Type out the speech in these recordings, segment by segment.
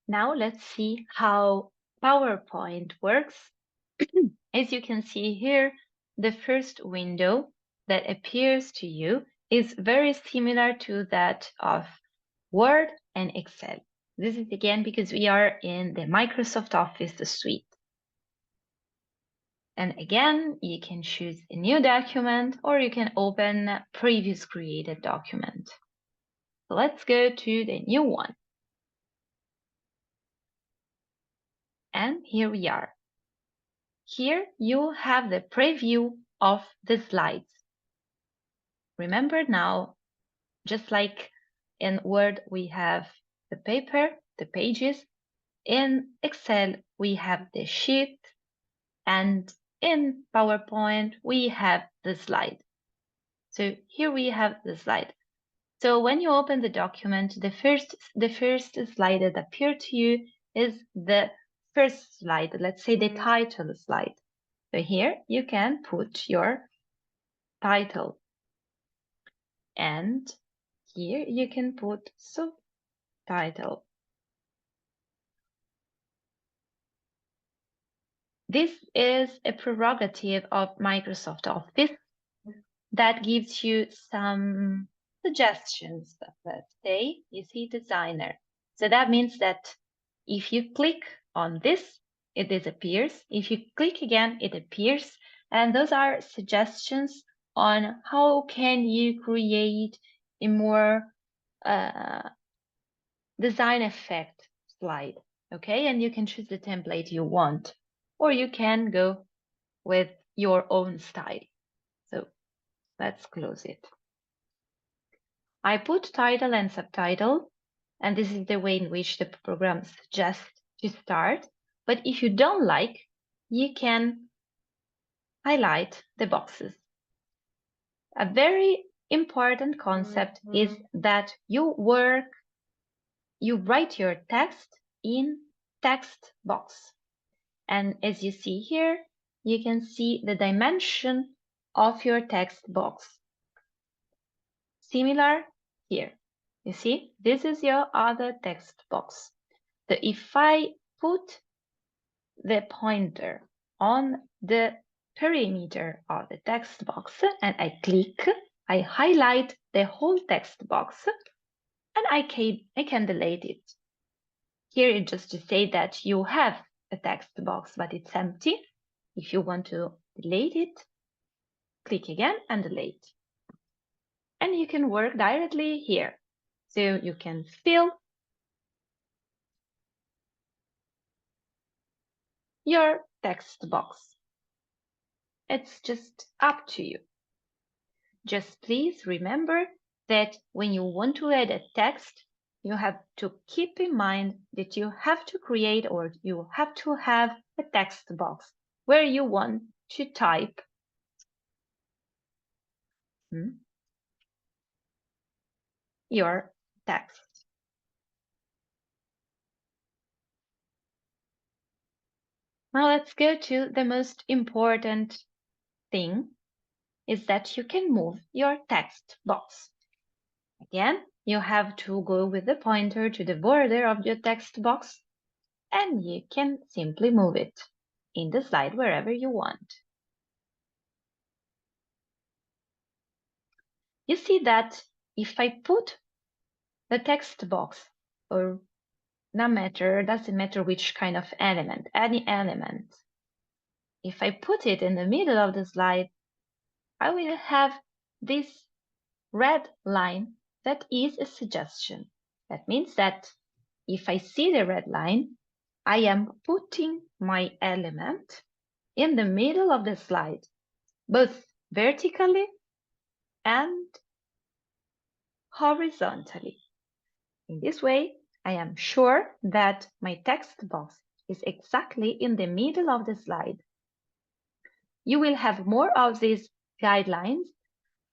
Now let's see how PowerPoint works. As you can see here, the first window that appears to you is very similar to that of Word and Excel. This is again because we are in the Microsoft Office suite. And again, you can choose a new document or you can open a previous created document. So let's go to the new one. And here we are. Here you have the preview of the slides. Remember now, just like in Word, we have the paper, the pages. In Excel, we have the sheet. And in PowerPoint, we have the slide. So here we have the slide. So when you open the document, the first slide that appears to you is the first slide, let's say the title slide. So here you can put your title. And here you can put subtitle. This is a prerogative of Microsoft Office that gives you some suggestions. Let's say you see designer. So that means that if you click on this, it disappears. If you click again, it appears. And those are suggestions on how can you create a more design effect slide. Okay, and you can choose the template you want, or you can go with your own style. So let's close it. I put title and subtitle, and this is the way in which the program suggests to start. But if you don't like, you can highlight the boxes. A very important concept is that you write your text in text box. And as you see here, you can see the dimension of your text box. Similar here. You see, this is your other text box. So if I put the pointer on the perimeter of the text box and I click, I highlight the whole text box and I can delete it. Here it's just to say that you have a text box, but it's empty. If you want to delete it, click again and delete. And you can work directly here. So you can fill your text box. It's just up to you. Just please remember that when you want to add a text, you have to keep in mind that you have to create or you have to have a text box where you want to type your text. Now let's go to the most important thing, is that you can move your text box. Again, you have to go with the pointer to the border of your text box and you can simply move it in the slide wherever you want. You see that if I put the text box, or doesn't matter which kind of element, any element, if I put it in the middle of the slide, I will have this red line that is a suggestion. That means that if I see the red line, I am putting my element in the middle of the slide, both vertically and horizontally. In this way, I am sure that my text box is exactly in the middle of the slide. You will have more of these guidelines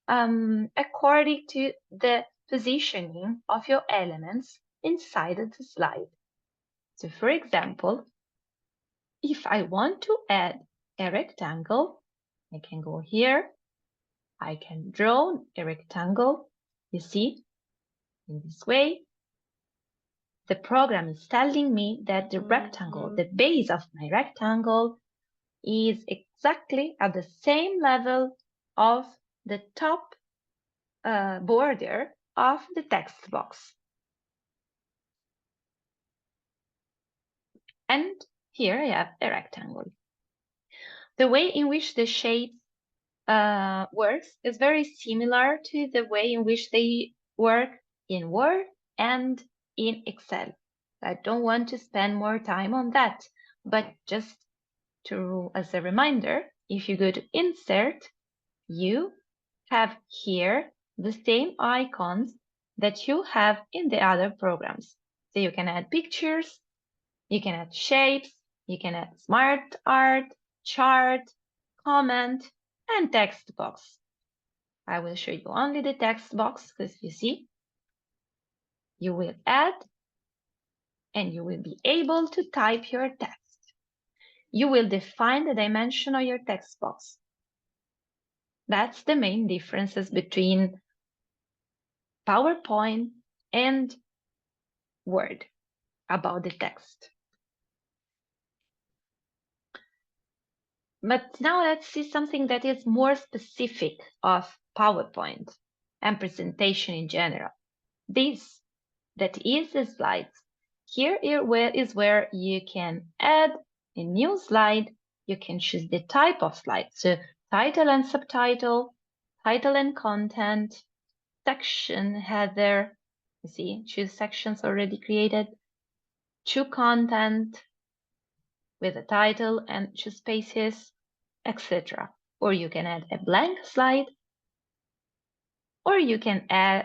according to the positioning of your elements inside of the slide. So for example, if I want to add a rectangle, I can go here, I can draw a rectangle, you see, in this way. the program is telling me that the rectangle, the base of my rectangle, is exactly at the same level of the top border of the text box. And here I have a rectangle. The way in which the shape works is very similar to the way in which they work in Word and in Excel. I don't want to spend more time on that, but just as a reminder, if you go to Insert, you have here the same icons that you have in the other programs. So you can add pictures, you can add shapes, you can add smart art, chart, comment, and text box. I will show you only the text box because you see, you will add and you will be able to type your text. You will define the dimension of your text box. That's the main differences between PowerPoint and Word about the text. But now let's see something that is more specific of PowerPoint and presentation in general. This, that is the slides. Here is where you can add a new slide. You can choose the type of slide. So title and subtitle, title and content, section, header. You see, choose sections already created. Choose content with a title and choose spaces, etc. Or you can add a blank slide, or you can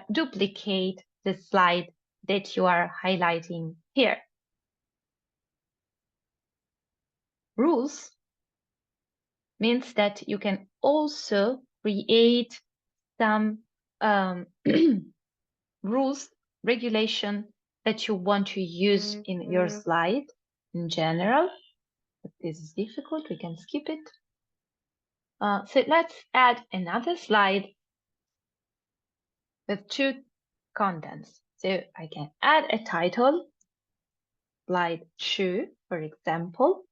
duplicate the slide that you are highlighting here. Rules means that you can also create some rules, regulation that you want to use in your slide in general. But this is difficult, we can skip it. So let's add another slide with two contents. So I can add a title, slide 2, for example,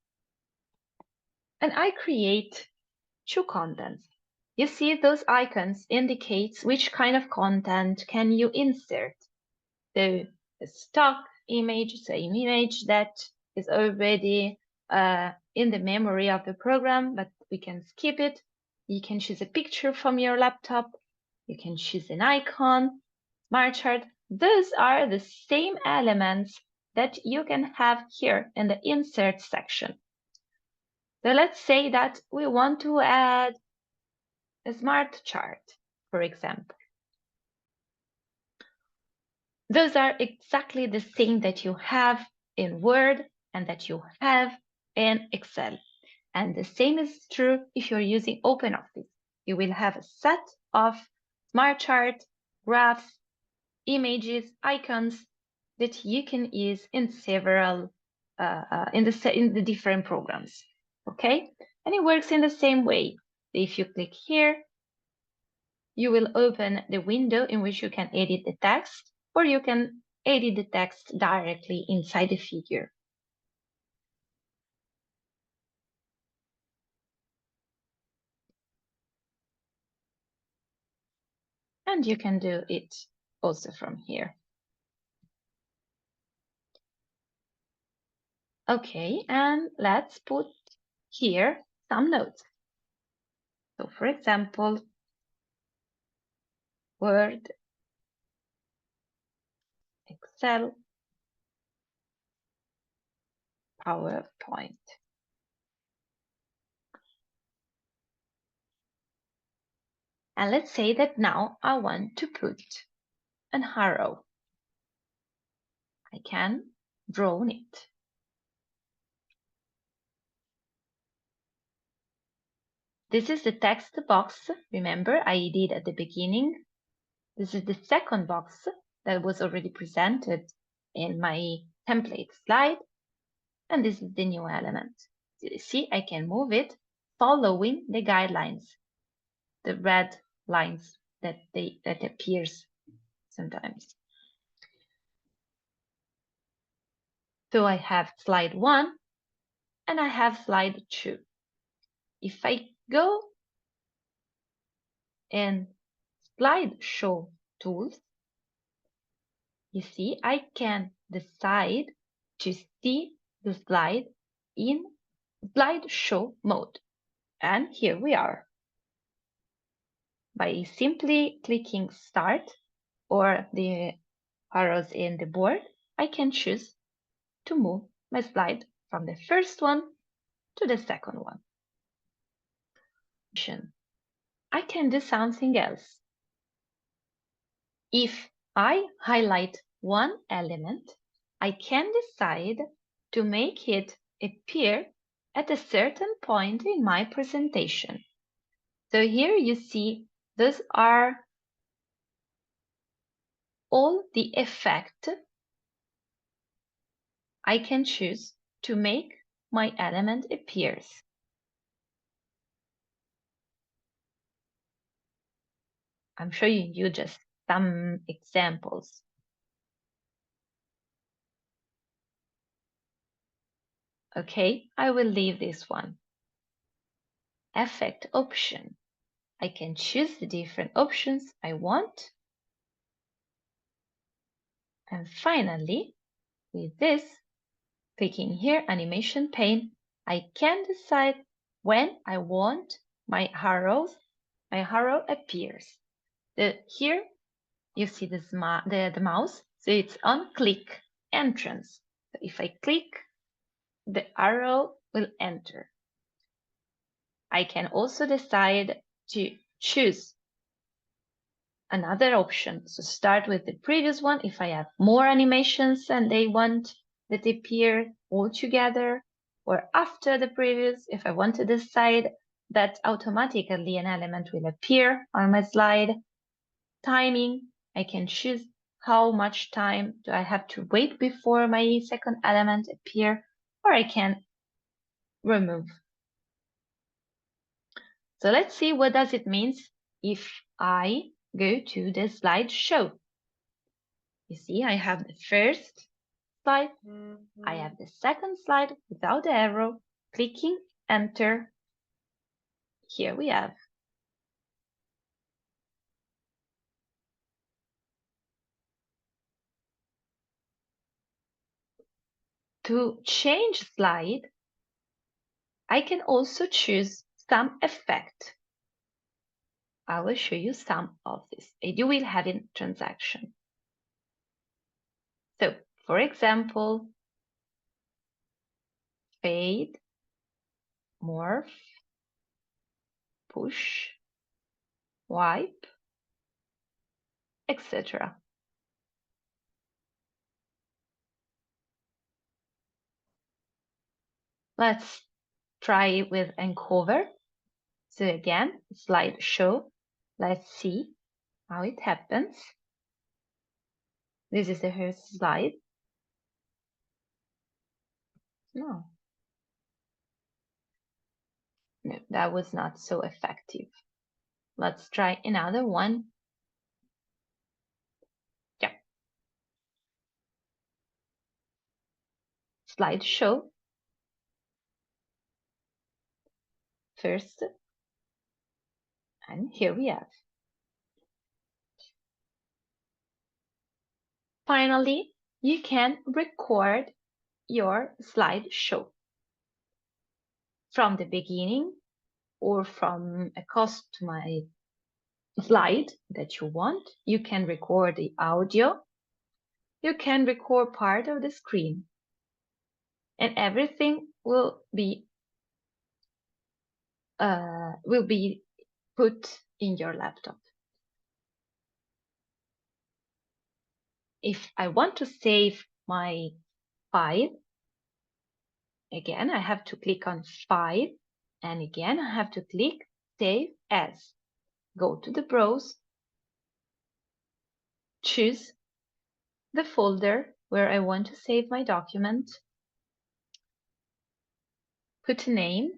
and I create two contents. You see those icons indicates which kind of content can you insert. So a stock image, same image that is already in the memory of the program, but we can skip it. You can choose a picture from your laptop. You can choose an icon, smart chart. Those are the same elements that you can have here in the insert section. So let's say that we want to add a smart chart, for example. Those are exactly the same that you have in Word and that you have in Excel. And the same is true if you're using OpenOffice. You will have a set of smart chart, graphs, images, icons that you can use in several in the different programs. Okay, and it works in the same way. If you click here, you will open the window in which you can edit the text, or you can edit the text directly inside the figure. And you can do it also from here. Okay, and let's put here some notes. So for example, Word, Excel, PowerPoint. And let's say that now I want to put an arrow. I can draw on it. This is the text box. Remember, I did at the beginning. This is the second box that was already presented in my template slide. And this is the new element. You see, I can move it following the guidelines, the red lines that appears sometimes. So I have slide 1 and I have slide 2. If I go in slideshow tools, you see I can decide to see the slide in slideshow mode. And here we are. By simply clicking Start or the arrows in the board, I can choose to move my slide from the first one to the second one. I can do something else. If I highlight one element, I can decide to make it appear at a certain point in my presentation. So here you see those are all the effects I can choose to make my element appears. I'm showing you just some examples. Okay, I will leave this one. Effect option. I can choose the different options I want. And finally, with this, clicking here, animation pane, I can decide when I want my arrow appears. Here you see the mouse, so it's on click entrance. So if I click, the arrow will enter. I can also decide to choose another option. So start with the previous one if I have more animations and they want that appear all together, or after the previous if I want to decide that automatically an element will appear on my slide. Timing, I can choose how much time do I have to wait before my second element appear, or I can remove. So let's see what does it mean if I go to the slideshow. You see, I have the first slide, I have the second slide without the arrow, clicking enter. Here we have. To change slide, I can also choose some effect. I will show you some of this. You will have in transaction. So, for example, fade, morph, push, wipe, etc. Let's try with encover. So again, slideshow. Let's see how it happens. This is the first slide. No, that was not so effective. Let's try another one. Yeah. Slideshow. First, and here we have. Finally, you can record your slideshow from the beginning or from a customized slide that you want. You can record the audio. You can record part of the screen, and everything will be put in your laptop. If I want to save my file, again, I have to click on File, and again, I have to click Save As. Go to the Browse, choose the folder where I want to save my document, put a name,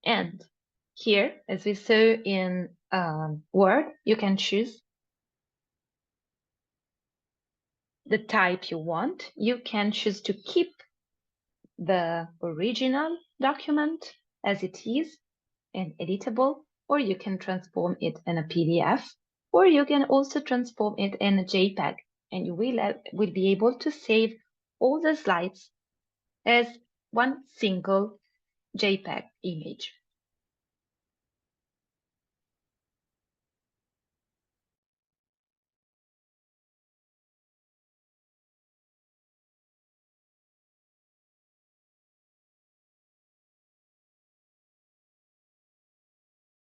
and here, as we saw in Word, you can choose the type you want. You can choose to keep the original document as it is and editable, or you can transform it in a PDF, or you can also transform it in a JPEG, and you will be able to save all the slides as one single JPEG image.